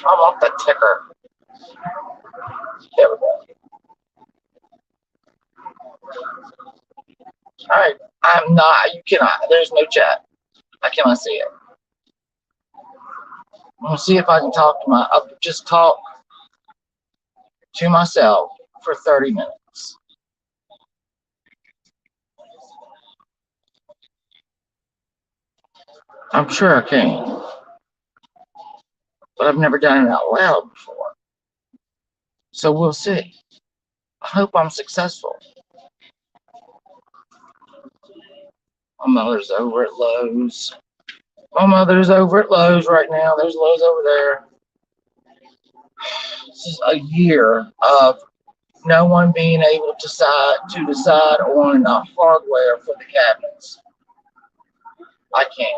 I want the ticker. There we go. All right. I'm not. You cannot. There's no chat. I cannot see it. I'm gonna see if I can talk to my. I'll just talk to myself for 30 minutes. I'm sure I can, but I've never done it out loud before. So we'll see. I hope I'm successful. My mother's over at Lowe's. My mother's over at Lowe's right now. There's Lowe's over there. This is a year of no one being able to decide on hardware for the cabinets. I can't.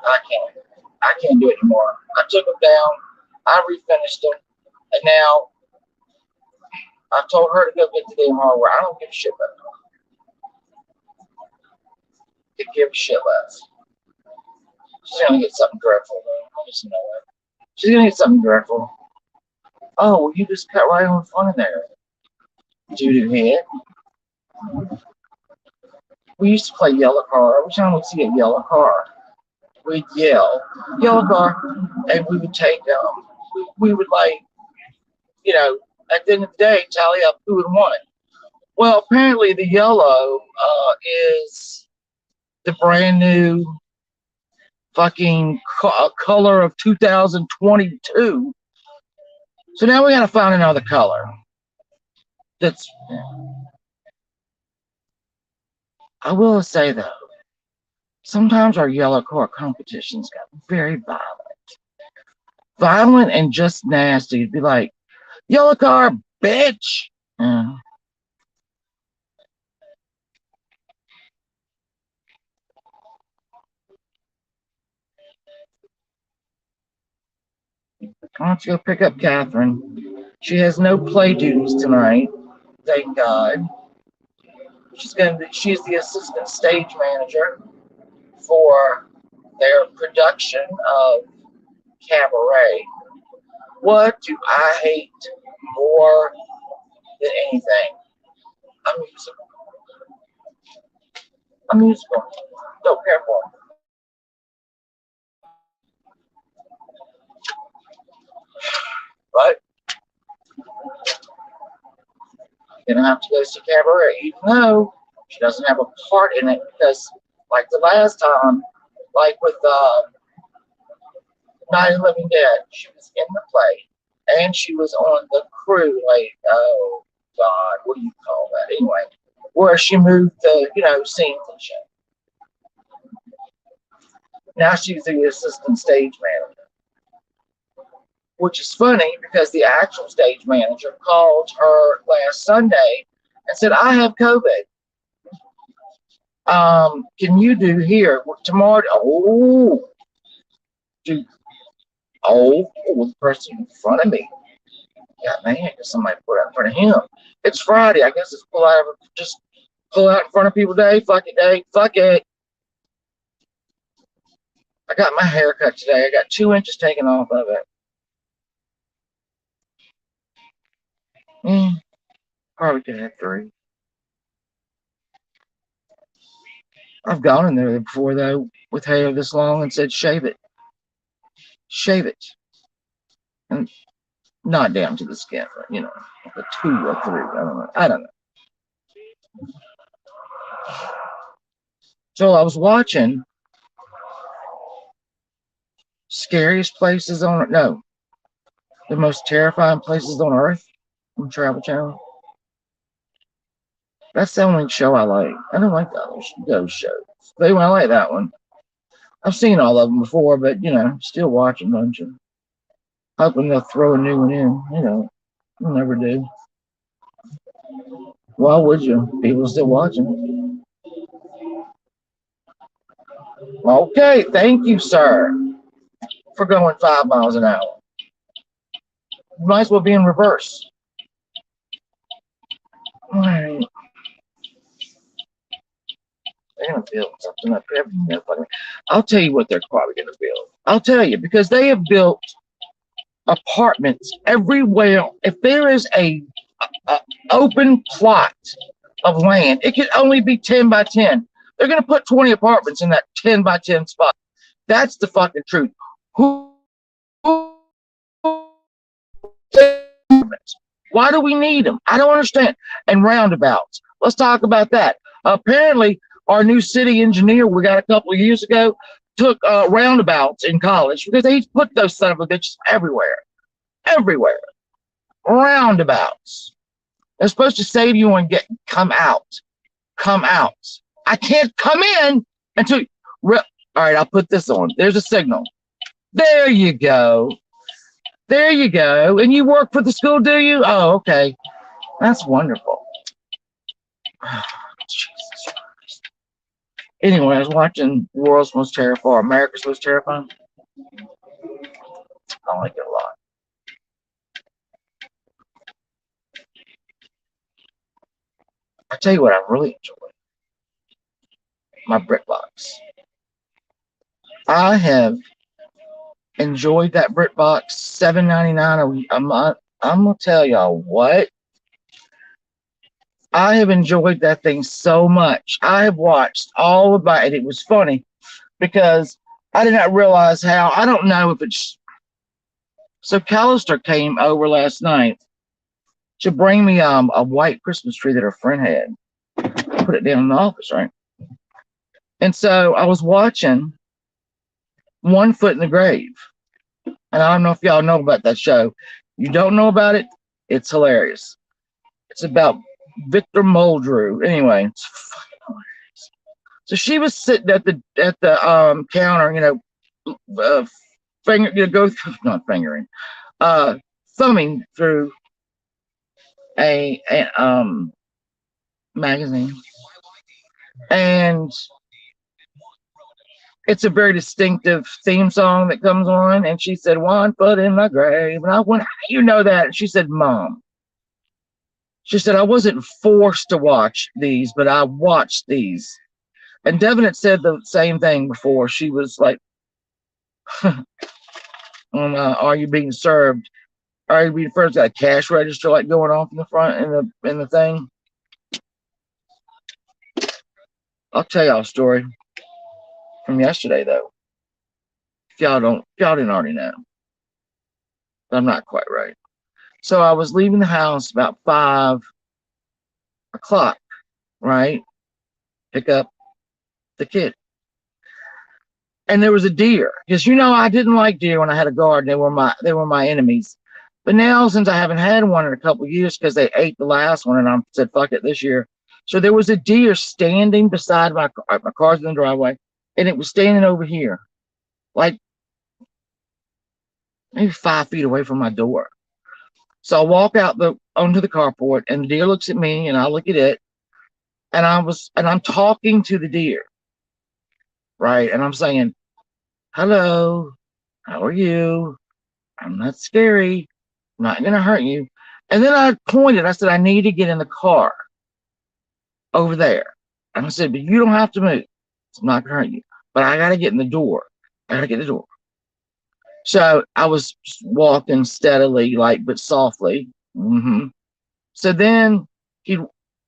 I can't. I can't do it anymore. I took them down. I refinished them, and now I told her to go get the damn hardware. I don't give a shit about it. Could give a shit less. She's gonna get something dreadful though. I just know it. She's gonna get something dreadful. Oh, well, you just cut right on the front of there. Doo-doo head. We used to play yellow car. Every time we'd see a yellow car, we'd yell, yellow car, and we would take we would like, you know, at the end of the day, tally up who would won it. Well, apparently the yellow is the brand new fucking color of 2022. So now we gotta find another color. That's. I will say though, sometimes our yellow car competitions got very violent and just nasty. It'd be like, yellow car, bitch. Yeah. Why don't you go pick up Catherine? She has no play duties tonight. Thank God. She's the assistant stage manager for their production of Cabaret. What do I hate more than anything? A musical. A musical. Don't care for it. But you're gonna have to go see Cabaret, even though she doesn't have a part in it, because like the last time, like with Night of the Living Dead, she was in the play and she was on the crew. Like, oh God, what do you call that? Anyway, where she moved the scenes and shit. Now she's the assistant stage manager, which is funny because the actual stage manager called her last Sunday and said, "I have COVID. Can you do here tomorrow?" Oh, dude. Oh, the person in front of me. Yeah, man, somebody put out in front of him. It's Friday. I guess it's just pull out in front of people day. Fuck it, day. Fuck it. I got my hair cut today. I got 2 inches taken off of it. Probably could have 3. I've gone in there before though with hair this long and said shave it. Shave it. And not down to the skin, but, like a 2 or 3. I don't know. So I was watching Scariest Places on no, the Most Terrifying Places on Earth on Travel Channel. That's the only show I like. I don't like those shows. But anyway, I like that one. I've seen all of them before, but still watching a bunch of them. hoping they'll throw a new one in. You know, you never do. Why would you? People still watching. Okay, thank you, sir, for going 5 miles an hour. You might as well be in reverse. All right. They're gonna build something up here. I'll tell you what they're probably gonna build. I'll tell you because they have built apartments everywhere. If there is a open plot of land, it can only be 10 by 10. They're gonna put 20 apartments in that 10 by 10 spot. That's the fucking truth. Who Why do we need them? I don't understand. And roundabouts. Let's talk about that. Apparently, our new city engineer we got a couple of years ago took roundabouts in college because they put those son of a bitches everywhere. Everywhere. Roundabouts. They're supposed to save you and come out. Come out. I can't come in until. All right, I'll put this on. There's a signal. There you go. There you go. And you work for the school, do you? Oh, okay. That's wonderful. Jesus Christ. Anyway, I was watching World's Most Terrifying, America's Most Terrifying. I like it a lot. I tell you what, I really enjoy my BritBox. I have enjoyed that BritBox, $7.99 a month. I'm gonna tell y'all what. I have enjoyed that thing so much. I have watched all about it. It was funny because I did not realize how. I don't know if it's. So Callister came over last night to bring me a white Christmas tree that her friend had. Put it down in the office, right? And so I was watching One Foot in the Grave. And I don't know if y'all know about that show. You don't know about it? It's hilarious. It's about Victor Muldrew. Anyway, it's fucking hilarious. So she was sitting at the counter, not fingering, thumbing through a magazine, and it's a very distinctive theme song that comes on. And she said, "One foot in the grave," and I went, "How do you know that?" And she said, "Mom." She said, "I wasn't forced to watch these, but I watched these." And Devin had said the same thing before. She was like, "Are you being served? Are you being first?" Got a cash register like going off in the front in the thing. I'll tell y'all a story from yesterday though. If y'all didn't already know, I'm not quite right. So I was leaving the house about 5 o'clock, right? Pick up the kid. And there was a deer. Because I didn't like deer when I had a garden. They were my enemies. But now since I haven't had one in a couple of years because they ate the last one and I said fuck it this year. So there was a deer standing beside my car's in the driveway, and it was standing over here, like maybe 5 feet away from my door. So I walk out onto the carport, and the deer looks at me, and I look at it, and I'm talking to the deer, right? And I'm saying, "Hello, how are you? I'm not scary. I'm not gonna hurt you." And then I pointed. I said, "I need to get in the car over there." And I said, "But you don't have to move. It's not gonna hurt you. But I gotta get in the door. I gotta get in the door." So I was walking steadily, but softly. So then he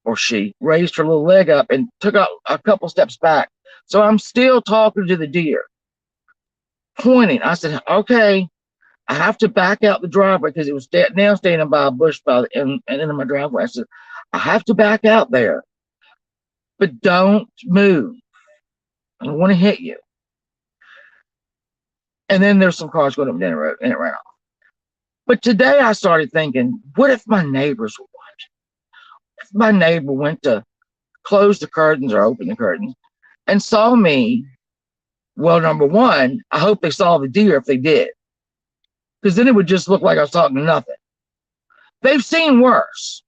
or she raised her little leg up and took a couple steps back. So I'm still talking to the deer, pointing. I said, "Okay, I have to back out the driveway," because it was now standing by a bush by the end of my driveway. I said, "I have to back out there, but don't move. I don't want to hit you." And then there's some cars going up down the road, and it ran off. But today I started thinking, what if my neighbors were watching? If my neighbor went to close the curtains or open the curtains and saw me, well, number one, I hope they saw the deer if they did. because then it would just look like I was talking nothing. They've seen worse.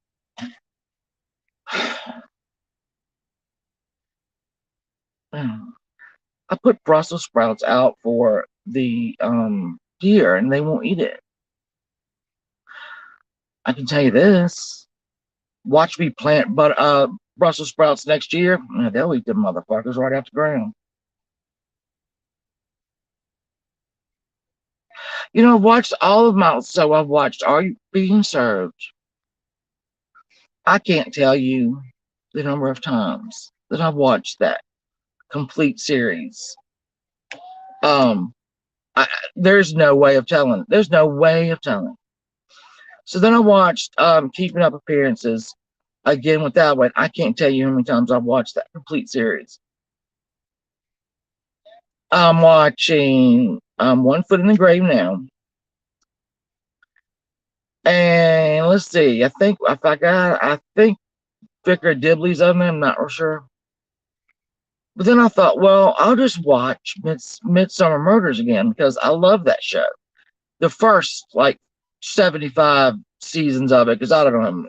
I put Brussels sprouts out for the deer, and they won't eat it. I can tell you this: watch me plant Brussels sprouts next year. They'll eat them motherfuckers right off the ground. I've watched all of my. So I've watched Are You Being Served? I can't tell you the number of times that I've watched that complete series. Um, there's no way of telling. There's no way of telling. So then I watched Keeping Up Appearances again with that one. I can't tell you how many times I've watched that complete series. I'm watching One Foot in the Grave now. And let's see. I think Vicar Dibley's on there. I'm not real sure. But then I thought, well, I'll just watch Midsummer Murders again because I love that show. The first like 75 seasons of it, because I don't know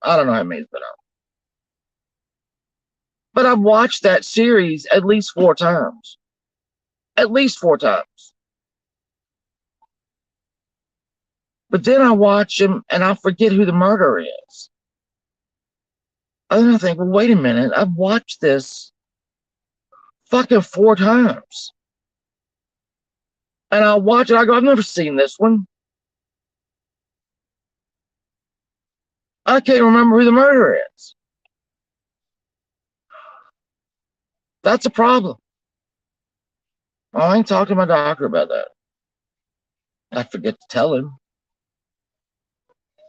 how many it's been on. But I've watched that series at least 4 times. At least 4 times. But then I watch him and I forget who the murderer is. And then I think, well, wait a minute. I've watched this fucking 4 times. And I'll watch it. I go, I've never seen this one. I can't remember who the murderer is. That's a problem. I ain't talking to my doctor about that. I forget to tell him.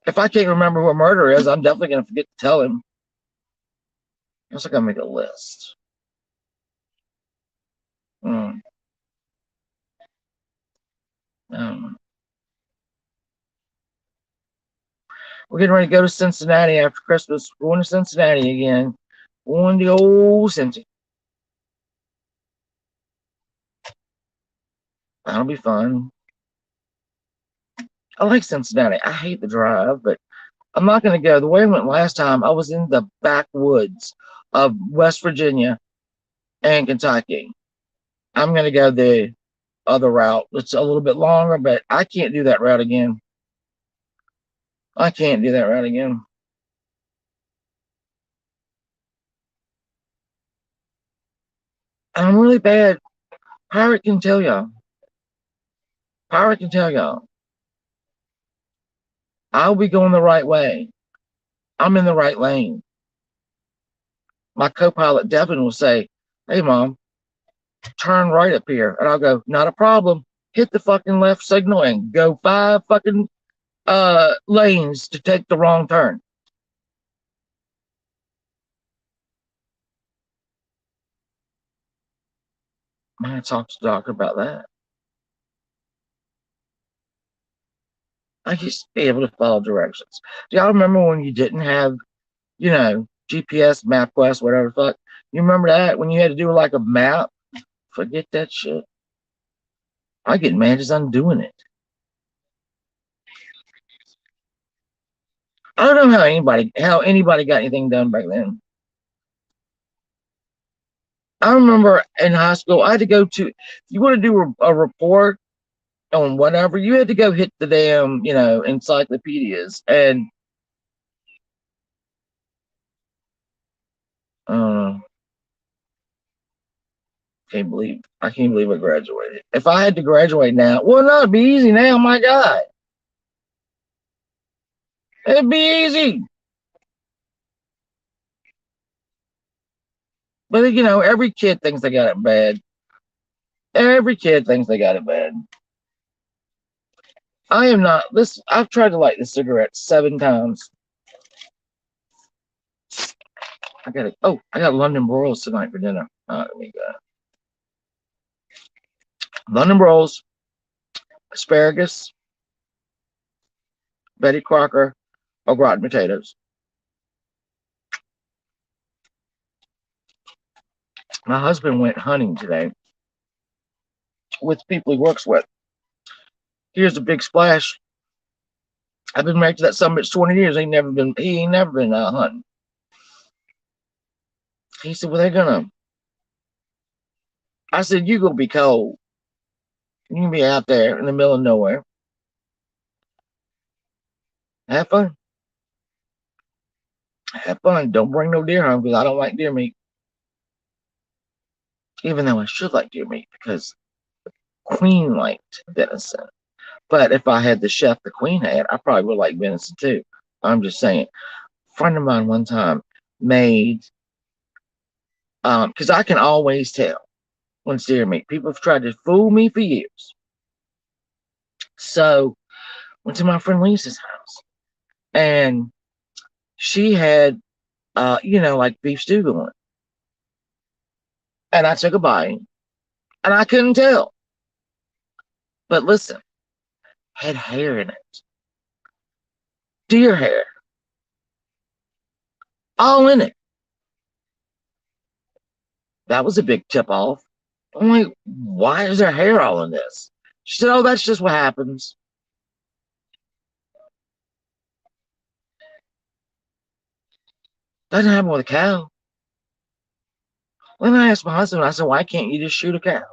If I can't remember who a murderer is, I'm definitely going to forget to tell him. I also got to make a list. Mm. We're getting ready to go to Cincinnati after Christmas. We're going to Cincinnati again. Going to old Cincy. That'll be fun. I like Cincinnati. I hate the drive, but I'm not going to go. The way I went last time, I was in the backwoods of West Virginia and Kentucky. I'm going to go the other route. It's a little bit longer, but I can't do that route again. I can't do that route again. And I'm really bad. Pirate can tell y'all. Pirate can tell y'all. I'll be going the right way. I'm in the right lane. My co-pilot Devin will say, "Hey, Mom, turn right up here," and I'll go, "Not a problem." Hit the fucking left signal and go 5 lanes to take the wrong turn. Man, I talked to the doctor about that. I used to be able to follow directions. Do y'all remember when you didn't have, GPS, MapQuest, whatever the fuck? You remember that when you had to do like a map? Forget that shit. I get mad as I'm doing it. I don't know how anybody got anything done back then. I remember in high school, I had to go to, if you want to do a report on whatever, you had to go hit the damn, encyclopedias. And uh, I can't believe I graduated. If I had to graduate now, well, no, it'd be easy now. My God, it'd be easy. But every kid thinks they got it bad. Every kid thinks they got it bad. I am not. This. I've tried to light the cigarette 7 times. I got it. Oh, I got London broils tonight for dinner. Let me go. London broils, asparagus, Betty Crocker, or gratin potatoes. My husband went hunting today with people he works with, Here's a big splash. I've been married to that son of a bitch 20 years. He ain't never been hunting. He said, well, they're gonna. I said, you gonna be cold. You can be out there in the middle of nowhere. Have fun. Have fun. Don't bring no deer home because I don't like deer meat. Even though I should like deer meat because Queen liked venison. But if I had the chef the Queen had, I probably would like venison too. I'm just saying. A friend of mine one time made, because I can always tell when it's deer meat. People have tried to fool me for years. So went to my friend Lisa's house, and she had, like beef stew going, and I took a bite, and I couldn't tell. But listen, had hair in it, deer hair, all in it. That was a big tip off. I'm like, why is there hair all in this? She said, oh, that's just what happens. Doesn't happen with a cow. Then I asked my husband, I said, why can't you just shoot a cow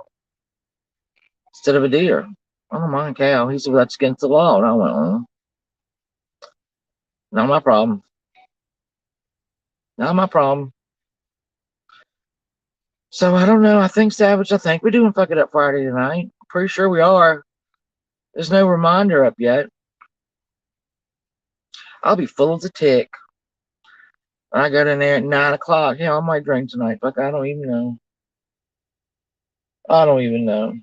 instead of a deer? I don't mind a cow. He said, well, that's against the law. And I went, not my problem. Not my problem. So I don't know. I think, Savage, I think we're doing Fuck It Up Friday tonight. Pretty sure we are. There's no reminder up yet. I'll be full as a tick. I got in there at 9 o'clock. Yeah, I might drink tonight. Fuck, I don't even know. I don't even know.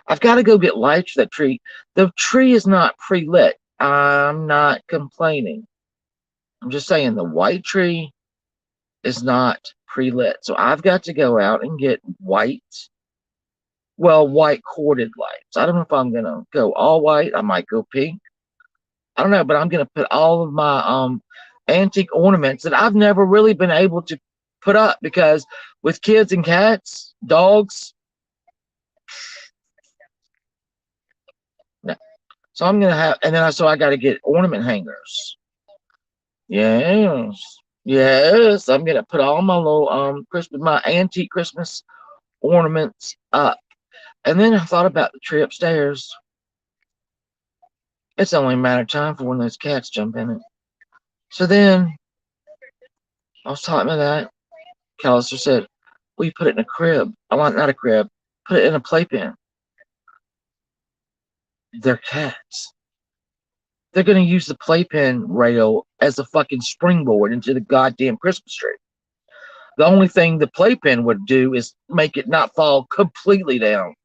I've got to go get lights for that tree. The tree is not pre-lit. I'm not complaining. I'm just saying the white tree is not pre-lit. So I've got to go out and get white corded lights. I don't know if I'm going to go all white. I might go pink. I don't know, but I'm going to put all of my antique ornaments that I've never really been able to put up because with kids and cats, dogs, no. So I'm gonna have, and then I got to get ornament hangers. Yes, yes. I'm gonna put all my little my antique Christmas ornaments up, and then I thought about the tree upstairs. It's only a matter of time for when those cats jump in it. So then I was talking about that. Callister said, "We put it in a crib. I want not a crib. Put it in a playpen. They're cats. They're gonna use the playpen rail as a fucking springboard into the goddamn Christmas tree. The only thing the playpen would do is make it not fall completely down."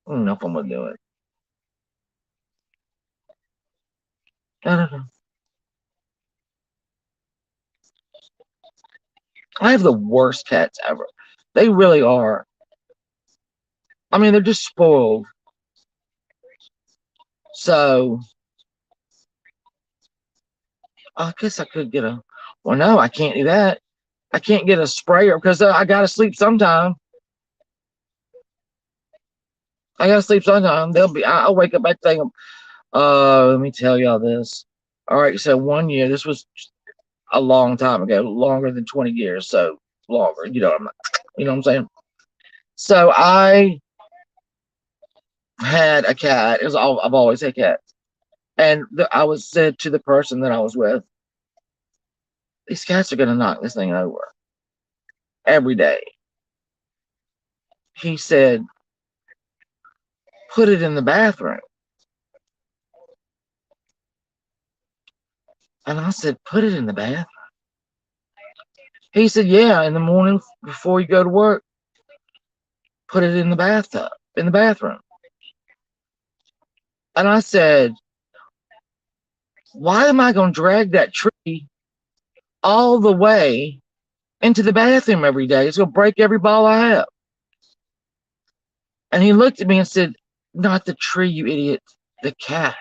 I don't know if I'm gonna do it. I don't know. I have the worst cats ever. They really are. I mean, they're just spoiled. So I guess I could get a. Well, no, I can't do that. I can't get a sprayer because I gotta sleep sometime. I gotta sleep sometime. I'll wake up. I think. Let me tell y'all this. All right, so 1 year. This was a long time ago, longer than 20 years. So longer. You know what I'm saying. So I had a cat. I've always had cats, and I was said to the person that I was with, these cats are gonna knock this thing over every day. He said, put it in the bathroom. And I said, put it in the bathroom. He said, yeah, in the morning before you go to work, put it in the bathtub, in the bathroom. And I said, why am I going to drag that tree all the way into the bathroom every day? It's going to break every ball I have. And he looked at me and said, not the tree, you idiot, the cat.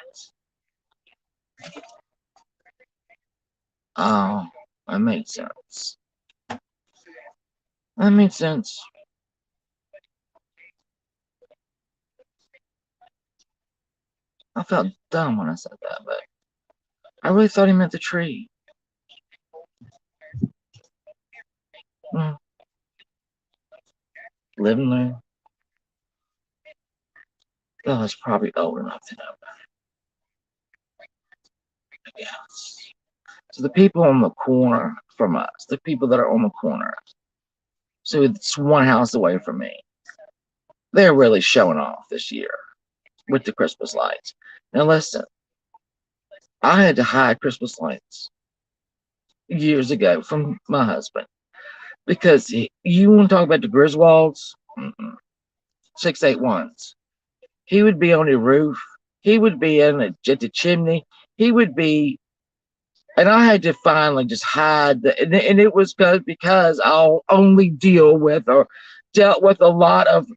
Oh, that makes sense. That made sense. I felt dumb when I said that, but I really thought he meant the tree. Mm, live and learn. Oh, it's probably old enough to know. Yes. So the people on the corner from us, the people that are on the corner, so it's one house away from me. They're really showing off this year with the Christmas lights. Now listen, I had to hide Christmas lights years ago from my husband because you want to talk about the Griswolds, 681s. He would be on the roof. He would be at the chimney. He would be, and I had to finally just hide and it was because I'll only deal with or dealt with a lot of,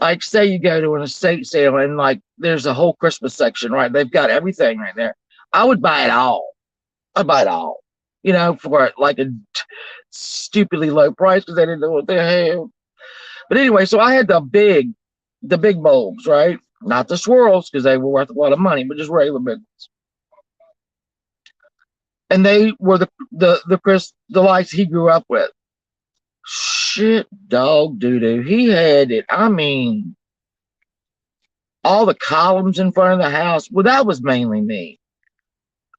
like, say you go to an estate sale and like there's a whole Christmas section, right? They've got everything right there. I would buy it all. I'd buy it all, for like a stupidly low price because they didn't know what they had. But anyway, so I had the big bulbs, right? Not the swirls because they were worth a lot of money, but just regular big ones. And they were the lights he grew up with. Shit, dog, doo doo. He had it. I mean, all the columns in front of the house. Well, that was mainly me.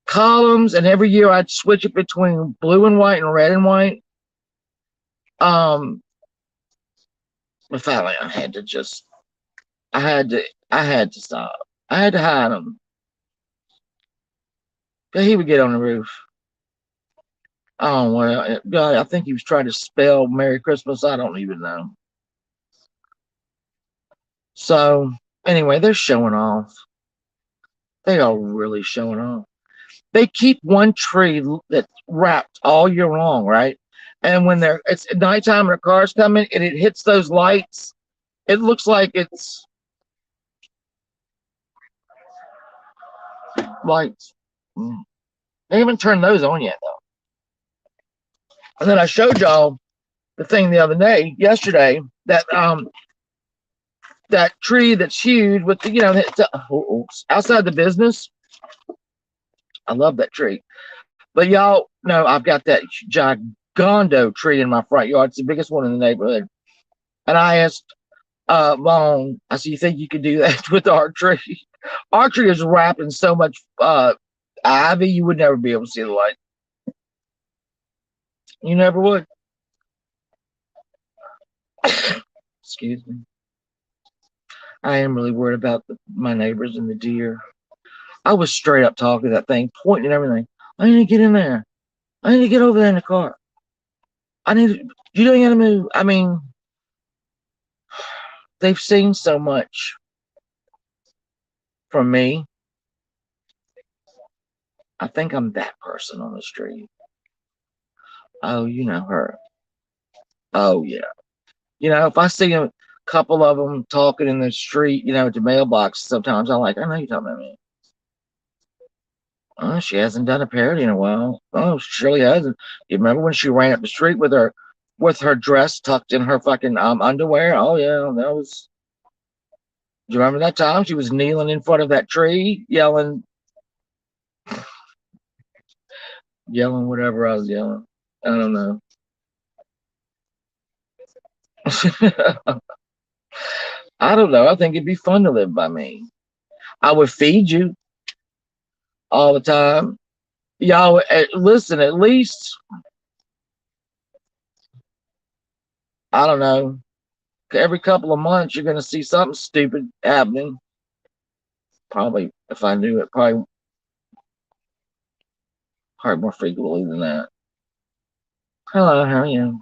Columns, and every year I'd switch it between blue and white and red and white. Um, but finally, I had to just, I had to stop. I had to hide him. But he would get on the roof. Oh well, God, I think he was trying to spell Merry Christmas. I don't even know. So anyway, they're showing off. They are really showing off. They keep one tree that's wrapped all year long, right? And when it's nighttime and the cars coming and it hits those lights, it looks like it's lights. Mm. They haven't turned those on yet though. And then I showed y'all the thing the other day, yesterday, that tree that's huge with the, outside the business. I love that tree. But y'all know I've got that giganto tree in my front yard. It's the biggest one in the neighborhood. And I asked Long, I said, you think you could do that with our tree? Our tree is wrapped in so much ivy, you would never be able to see the light. You never would. Excuse me. I am really worried about my neighbors and the deer. I was straight up talking to that thing, pointing and everything. I need to get in there. I need to get over there in the car. I need to, you don't got to move. I mean, they've seen so much from me. I think I'm that person on the street. Oh, you know her. Oh, yeah. If I see a couple of them talking in the street, at the mailbox, sometimes I'm like, I know you're talking about me. Oh, she hasn't done a parody in a while. Oh, she really hasn't. You remember when she ran up the street with her dress tucked in her fucking underwear? Oh yeah, that was. Do you remember that time she was kneeling in front of that tree, yelling whatever I was yelling? I don't know. I don't know. I think it'd be fun to live by me. I would feed you all the time. Y'all, listen. At least I don't know. Every couple of months, you're gonna see something stupid happening. Probably, if I knew it, probably more frequently than that. Hello, how are you?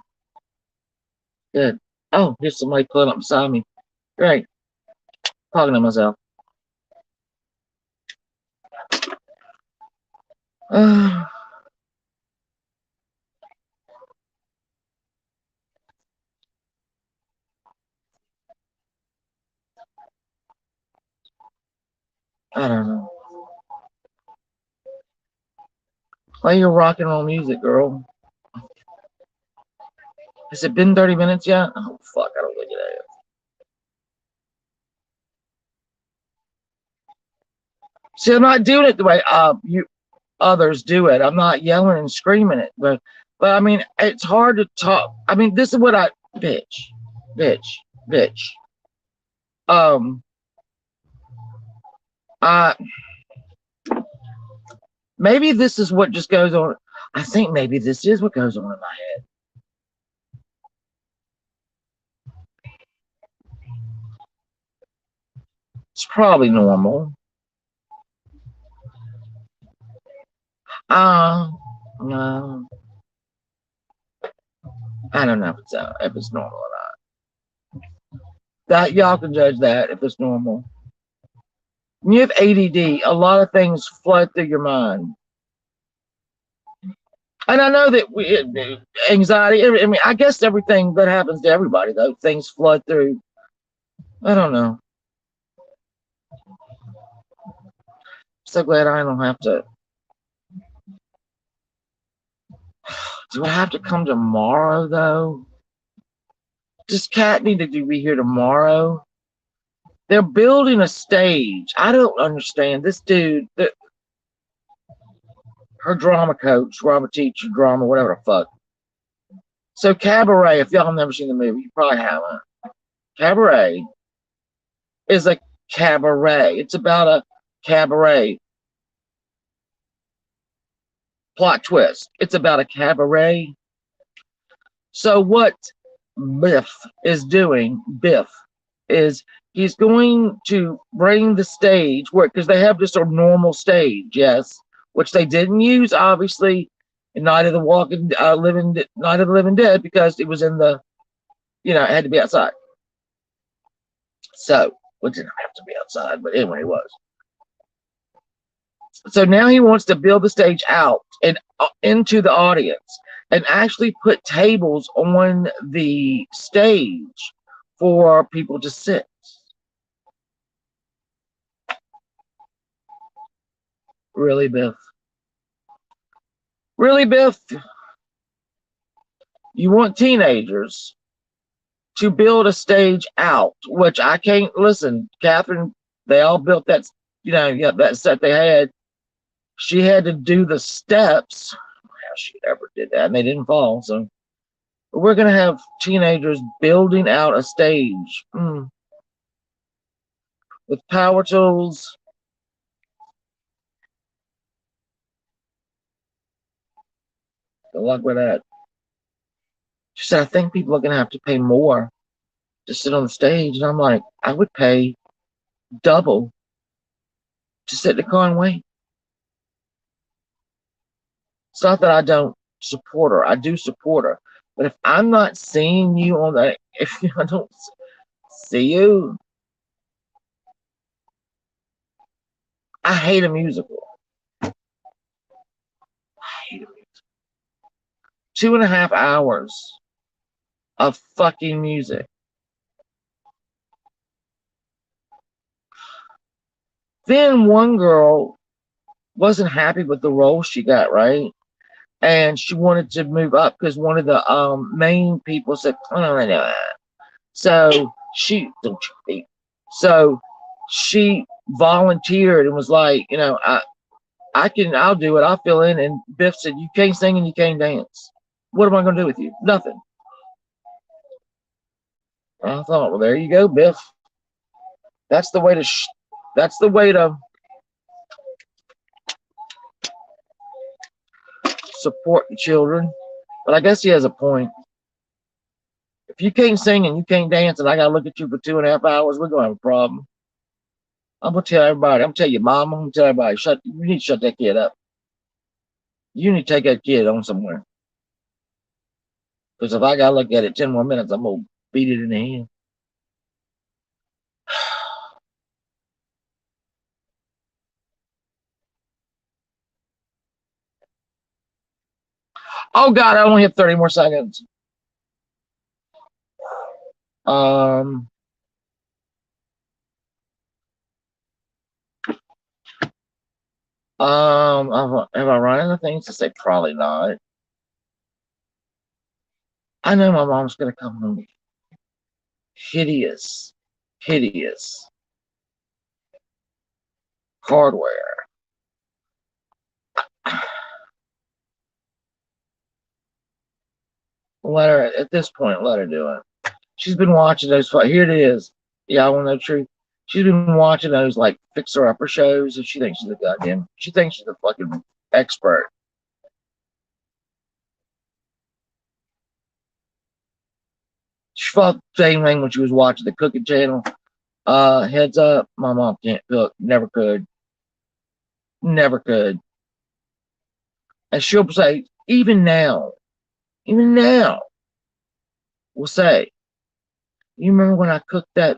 Good. Oh, here's somebody pulling up beside me. Great. Talking to myself. I don't know. Play your rock and roll music, girl. Has it been 30 minutes yet? Oh, fuck, I don't think it has. See, I'm not doing it the way you others do it. I'm not yelling and screaming it, but I mean, it's hard to talk. I mean, this is what bitch, bitch, bitch. Um, I maybe this is what just goes on. I think maybe this is what goes on in my head. It's probably normal. Uh, no, I don't know if it's normal or not. That y'all can judge that if it's normal. When you have ADD, a lot of things flood through your mind. And I know that anxiety, I mean, I guess everything that happens to everybody, though, things flood through. I don't know. So glad I don't have to. Do I have to come tomorrow, though? Does Kat need to be here tomorrow? They're building a stage. I don't understand. This dude, her drama coach, drama teacher, drama, whatever the fuck. So Cabaret, if y'all have never seen the movie, you probably haven't. Cabaret is a cabaret. It's about a cabaret. Plot twist. It's about a cabaret. So what Biff is he's going to bring the stage where, because they have just a normal stage, yes, which they didn't use obviously in Night of the Living Dead, because it was in the, it had to be outside. So, it didn't have to be outside, but anyway, it was. So now he wants to build the stage out and into the audience and actually put tables on the stage for people to sit. Really, Biff? Really, Biff? You want teenagers to build a stage out, which I can't listen. Catherine, they all built that, that set they had. She had to do the steps. How she ever did that, and they didn't fall. So we're gonna have teenagers building out a stage with power tools. Good luck with that. She said, I think people are gonna have to pay more to sit on the stage. And I'm like, I would pay double to sit in the car and wait. It's not that I don't support her. I do support her. But if I'm not seeing you on that, if I don't see you, I hate a musical. I hate a musical. 2.5 hours of fucking music. Then one girl wasn't happy with the role she got, right? And she wanted to move up because one of the main people said, oh, no. So she don't you be. So she volunteered and was like, I'll do it. I'll fill in. And Biff said, you can't sing and you can't dance. What am I going to do with you? Nothing. I thought, well, there you go, Biff. That's the way to. That's the way to support the children. But I guess he has a point. If you can't sing and you can't dance, and I gotta look at you for 2.5 hours, we're gonna have a problem. I'm gonna tell everybody. I'm gonna tell your mom. I'm gonna tell everybody. You need to shut that kid up. You need to take that kid on somewhere. Because if I gotta look at it 10 more minutes, I'm gonna beat it in the hand. Oh God, I only have 30 more seconds. Um, have I run into things to say? Probably not. I know my mom's gonna come home hideous, hideous hardware. Let her at this point. Let her do it. She's been watching those. Here it is. Yeah, I want to know the truth. She's been watching those like fixer upper shows, and she thinks she's a goddamn. She thinks she's a fucking expert. She felt the same thing when she was watching the cooking channel. Heads up, my mom can't cook. Never could. Never could. And she'll say, even now, will say, you remember when I cooked that,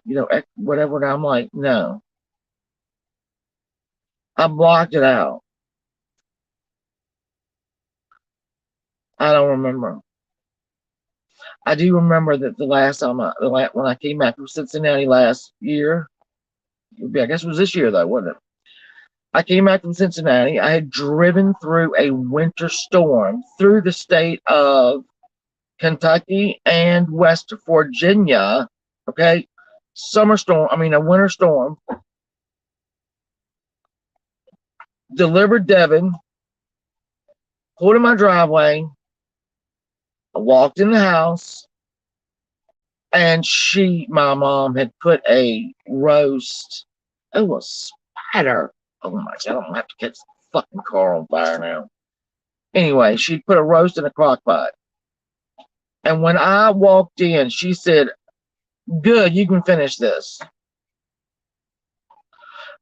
whatever? And I'm like, no, I blocked it out. I don't remember. I do remember that the last time, when I came back from Cincinnati last year, I guess it was this year though, wasn't it? I came back from Cincinnati. I had driven through a winter storm through the state of Kentucky and West Virginia. Okay, a winter storm. Delivered Devin, pulled in my driveway. I walked in the house, and my mom had put a roast. It was spider. Oh my God, I'm gonna have to catch the fucking car on fire now. Anyway, she put a roast in a crock pot. And when I walked in, she said, good, you can finish this.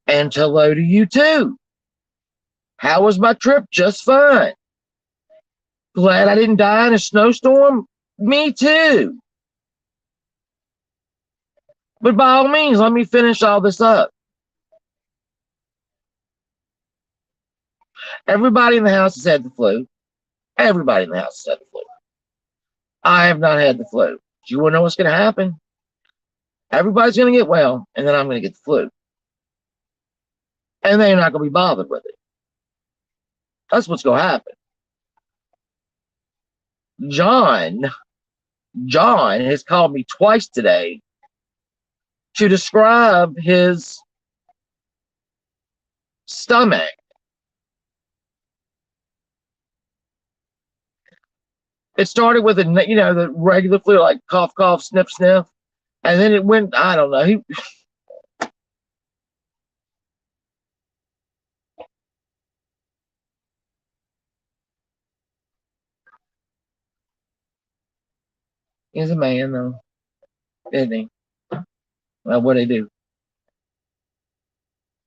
And hello to you too. How was my trip? Just fine. Glad I didn't die in a snowstorm? Me too. But by all means, let me finish all this up. Everybody in the house has had the flu. Everybody in the house has had the flu. I have not had the flu. Do you want to know what's going to happen? Everybody's going to get well, and then I'm going to get the flu. And they're not going to be bothered with it. That's what's going to happen. John has called me twice today to describe his stomach. It started with the regular flu, like cough, cough, sniff, sniff. And then it went, I don't know. He's a man, though, isn't he? Well, what do they do?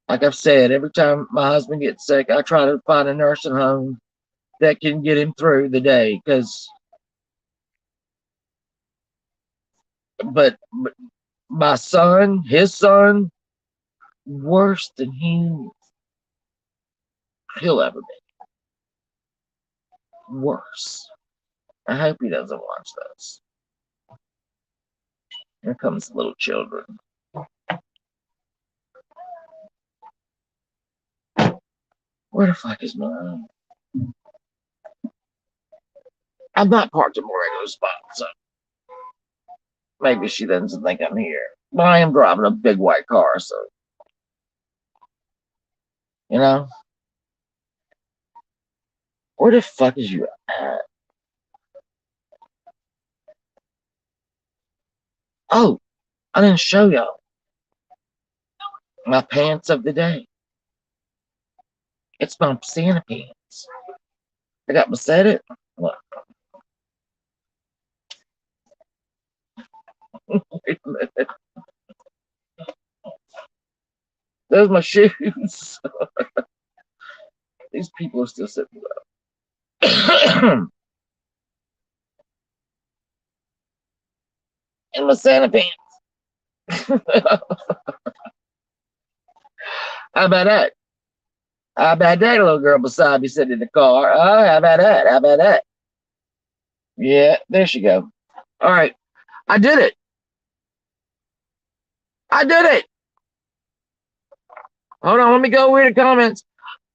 Like I've said, every time my husband gets sick, I try to find a nursing home that can get him through the day. But my son, his son, worse than he'll ever be. Worse. I hope he doesn't watch this. Here comes the little children. Where the fuck is mom? I'm not parked in more regular spot, so maybe she doesn't think I'm here. But I am driving a big white car, so you know. Where the fuck is you at? Oh, I didn't show y'all my pants of the day. It's my Santa pants. I got beside it. Look. Wait a minute. Those are my shoes. These people are still sitting up. In my Santa pants. How about that? How about that little girl beside me sitting in the car? Oh, how about that? How about that? Yeah, there she go. All right. I did it. I did it. Hold on, let me go read the comments.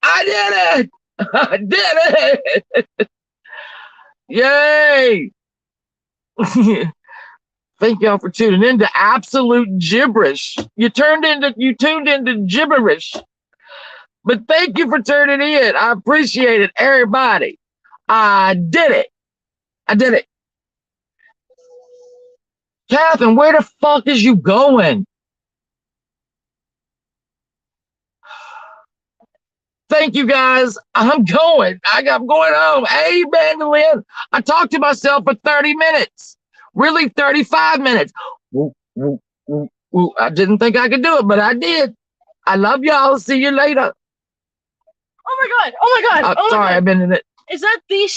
I did it. I did it. Yay. Thank y'all for tuning in to absolute gibberish. You tuned into gibberish. But thank you for turning in. I appreciate it, everybody. I did it. I did it. Catherine, where the fuck is you going? Thank you guys. I'm going. I'm going home. Hey, Mandolin. I talked to myself for 30 minutes. Really, 35 minutes. Woo, woo, woo, woo. I didn't think I could do it, but I did. I love y'all. See you later. Oh my god! Oh my god! Oh my sorry, god! I've been in it. Is that the